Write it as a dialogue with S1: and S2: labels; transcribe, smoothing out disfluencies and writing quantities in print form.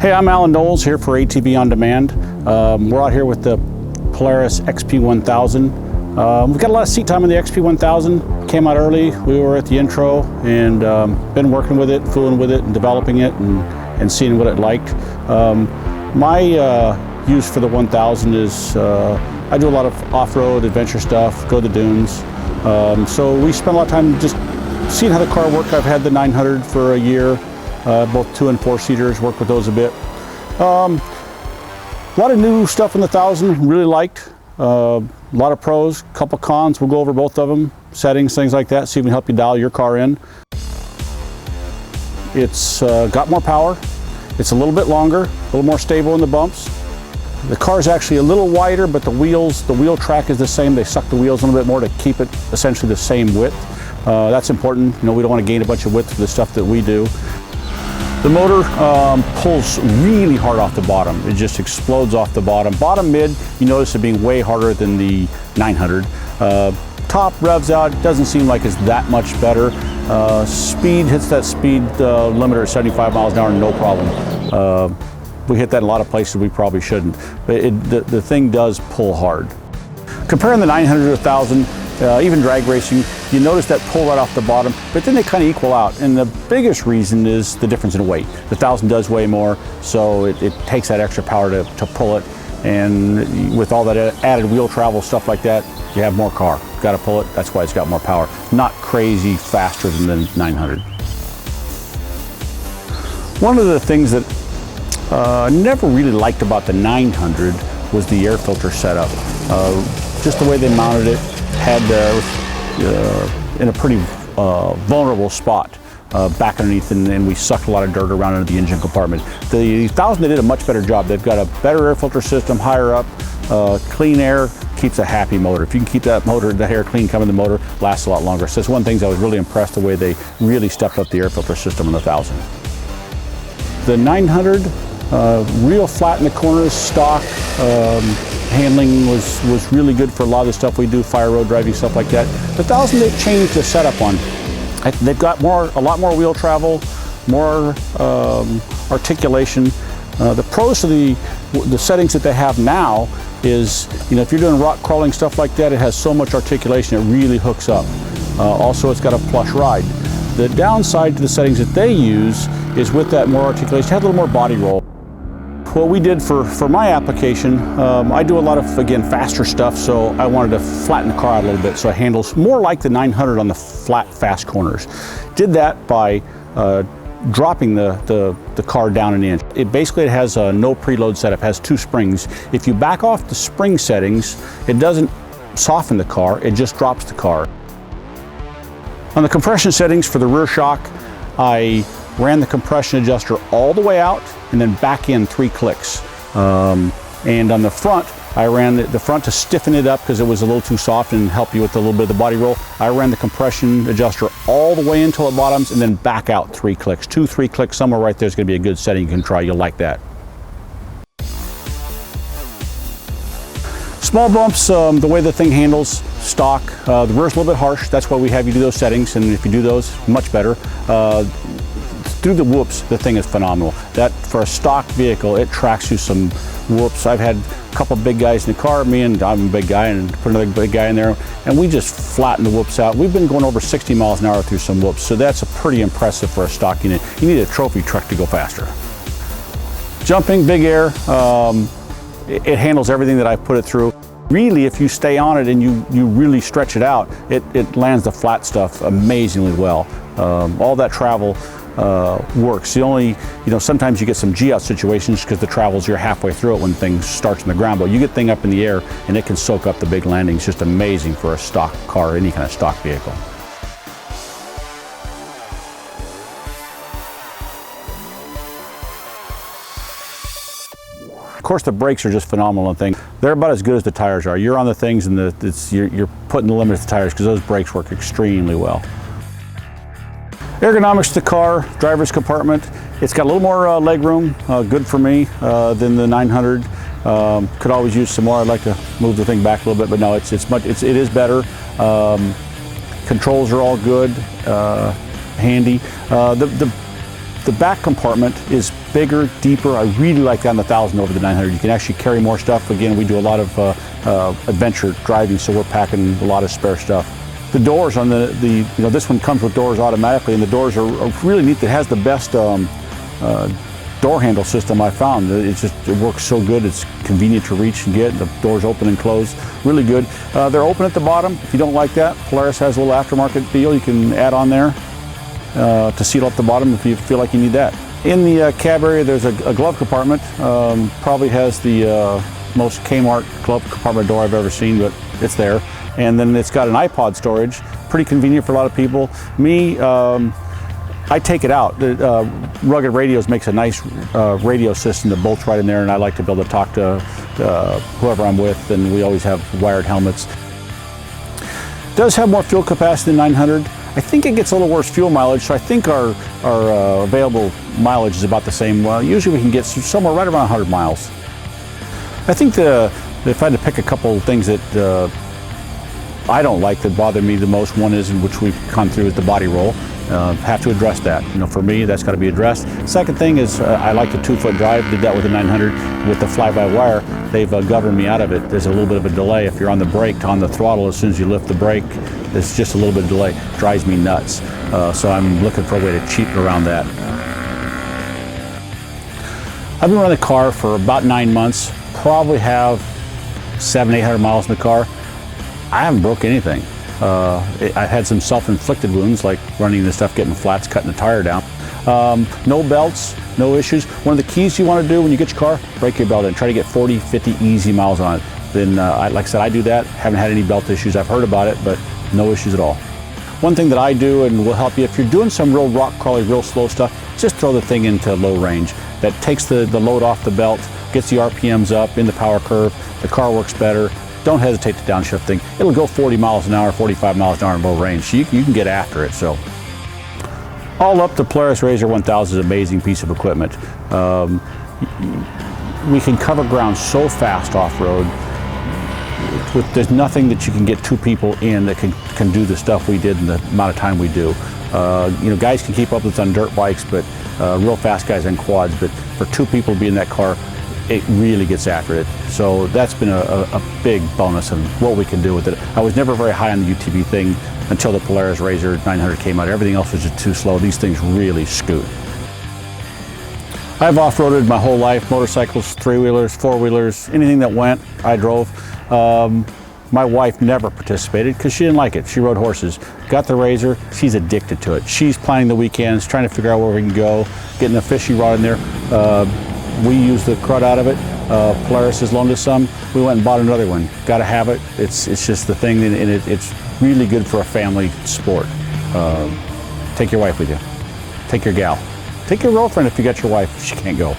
S1: Hey, I'm Alan Knowles here for ATV On Demand. We're out here with the Polaris XP 1000. We've got a lot of seat time on the XP 1000. Came out early, we were at the intro, and been working with it, fooling with it, and developing it, and seeing what it liked. My use for the 1000 is I do a lot of off-road adventure stuff, go to the dunes. So we spend a lot of time just seeing how the car worked. I've had the 900 for a year. Both 2 and 4 seaters, work with those a bit. A lot of new stuff in the 1000, really liked. A lot of pros, couple cons, we'll go over both of them. Settings, things like that, see if we can help you dial your car in. It's got more power, it's a little bit longer, a little more stable in the bumps. The car is actually a little wider, but the wheel track is the same. They suck the wheels a little bit more to keep it essentially the same width. That's important. You know, we don't want to gain a bunch of width for the stuff that we do. The motor pulls really hard off the bottom. It just explodes off the bottom. Bottom mid, you notice it being way harder than the 900. Top revs out, doesn't seem like it's that much better. Speed hits that speed limiter at 75 miles an hour, no problem. We hit that in a lot of places we probably shouldn't. But the thing does pull hard. Comparing the 900 to 1000, even drag racing, you notice that pull right off the bottom, but then they kind of equal out. And the biggest reason is the difference in weight. The 1000 does weigh more, so it takes that extra power to pull it. And with all that added wheel travel, stuff like that, you have more car. Got to pull it, that's why it's got more power. Not crazy faster than the 900. One of the things that I never really liked about the 900 was the air filter setup. Just the way they mounted it, had in a pretty vulnerable spot back underneath, and we sucked a lot of dirt around into the engine compartment. The 1000, they did a much better job. They've got a better air filter system higher up. Clean air keeps a happy motor. If you can keep that motor, the air clean coming in the motor, lasts a lot longer. So it's one of the things I was really impressed the way they really stepped up the air filter system in the 1000. The 900, real flat in the corners, stock. Handling was really good for a lot of the stuff we do, fire road driving, stuff like that. The 1000, they've changed the setup on. They've got a lot more wheel travel, more articulation. The pros to the settings that they have now is, you know, if you're doing rock crawling, stuff like that, it has so much articulation, it really hooks up. Also, it's got a plush ride. The downside to the settings that they use is with that more articulation, you have a little more body roll. What we did for my application, I do a lot of, again, faster stuff, so I wanted to flatten the car out a little bit so it handles more like the 900 on the flat, fast corners. Did that by dropping the car down an inch. It basically has a no preload setup, has 2 springs. If you back off the spring settings, it doesn't soften the car, it just drops the car. On the compression settings for the rear shock, I ran the compression adjuster all the way out and then back in 3 clicks. And on the front, I ran the front to stiffen it up because it was a little too soft and help you with a little bit of the body roll. I ran the compression adjuster all the way until it bottoms and then back out 3 clicks. 2, 3 clicks, somewhere right there is going to be a good setting you can try. You'll like that. Small bumps, the way the thing handles, stock. The rear's a little bit harsh. That's why we have you do those settings, and if you do those, much better. Through the whoops, the thing is phenomenal. That, for a stock vehicle, it tracks you some whoops. I've had a couple big guys in the car, me and I'm a big guy, and put another big guy in there, and we just flatten the whoops out. We've been going over 60 miles an hour through some whoops, so that's a pretty impressive for a stock unit. You need a trophy truck to go faster. Jumping, big air, it handles everything that I've put it through. Really, if you stay on it and you really stretch it out, it lands the flat stuff amazingly well. All that travel works. The only, you know, sometimes you get some G-out situations because the travels, you're halfway through it when things starts on the ground, but you get thing up in the air and it can soak up the big landings. Just amazing for a stock car, any kind of stock vehicle. Of course, the brakes are just phenomenal and things. They're about as good as the tires are. You're on the things and you're putting the limit to the tires because those brakes work extremely well. Ergonomics to the car, driver's compartment. It's got a little more leg room, good for me, than the 900. Could always use some more. I'd like to move the thing back a little bit, but no, it is better. Controls are all good, handy. The The back compartment is bigger, deeper. I really like that on the 1000 over the 900. You can actually carry more stuff. Again, we do a lot of adventure driving, so we're packing a lot of spare stuff. The doors on this one comes with doors automatically, and the doors are really neat. It has the best door handle system I found. It works so good. It's convenient to reach and get. The doors open and close. Really good. They're open at the bottom. If you don't like that, Polaris has a little aftermarket deal you can add on there to seal up the bottom if you feel like you need that. In the cab area, there's a glove compartment. Probably has the most Kmart glove compartment door I've ever seen, but it's there. And then it's got an iPod storage. Pretty convenient for a lot of people. Me, I take it out. Rugged Radios makes a nice radio system that bolts right in there, and I like to be able to talk to whoever I'm with, and we always have wired helmets. It does have more fuel capacity than 900. I think it gets a little worse fuel mileage, so I think our available mileage is about the same. Usually we can get somewhere right around 100 miles. I think if I had to pick a couple of things that I don't like that bother me the most, one is, which we've gone through, is the body roll. Have to address that. For me, that's got to be addressed. Second thing is I like the 2-foot drive. Did that with the 900. With the fly-by-wire, they've governed me out of it. There's a little bit of a delay. If you're on the brake, on the throttle, as soon as you lift the brake, there's just a little bit of delay. Drives me nuts. So I'm looking for a way to cheat around that. I've been running the car for about 9 months. Probably have 700-800 miles in the car. I haven't broke anything. I had some self-inflicted wounds, like running this stuff, getting flats, cutting the tire down. No belts, no issues. One of the keys you want to do when you get your car, break your belt in. Try to get 40, 50 easy miles on it. Then, like I said, I do that. Haven't had any belt issues. I've heard about it, but no issues at all. One thing that I do and will help you, if you're doing some real rock crawly, real slow stuff, just throw the thing into low range. That takes the load off the belt, gets the RPMs up in the power curve. The car works better. Don't hesitate to downshift thing. It'll go 40 miles an hour, 45 miles an hour in low range. So you can get after it. So all up, the Polaris RZR 1000 is an amazing piece of equipment. We can cover ground so fast off-road. There's nothing that you can get two people in that can do the stuff we did in the amount of time we do. Guys can keep up with us on dirt bikes, but real fast guys on quads. But for two people to be in that car, it really gets after it. So that's been a big bonus in what we can do with it. I was never very high on the UTV thing until the Polaris RZR 900 came out. Everything else was just too slow. These things really scoot. I've off-roaded my whole life, motorcycles, three-wheelers, four-wheelers, anything that went, I drove. My wife never participated because she didn't like it. She rode horses. Got the RZR, she's addicted to it. She's planning the weekends, trying to figure out where we can go, getting a fishing rod in there. We use the crud out of it. Polaris has loaned us some. We went and bought another one. Got to have it. It's just the thing, and it's really good for a family sport. Take your wife with you. Take your gal. Take your girlfriend if you got your wife. She can't go.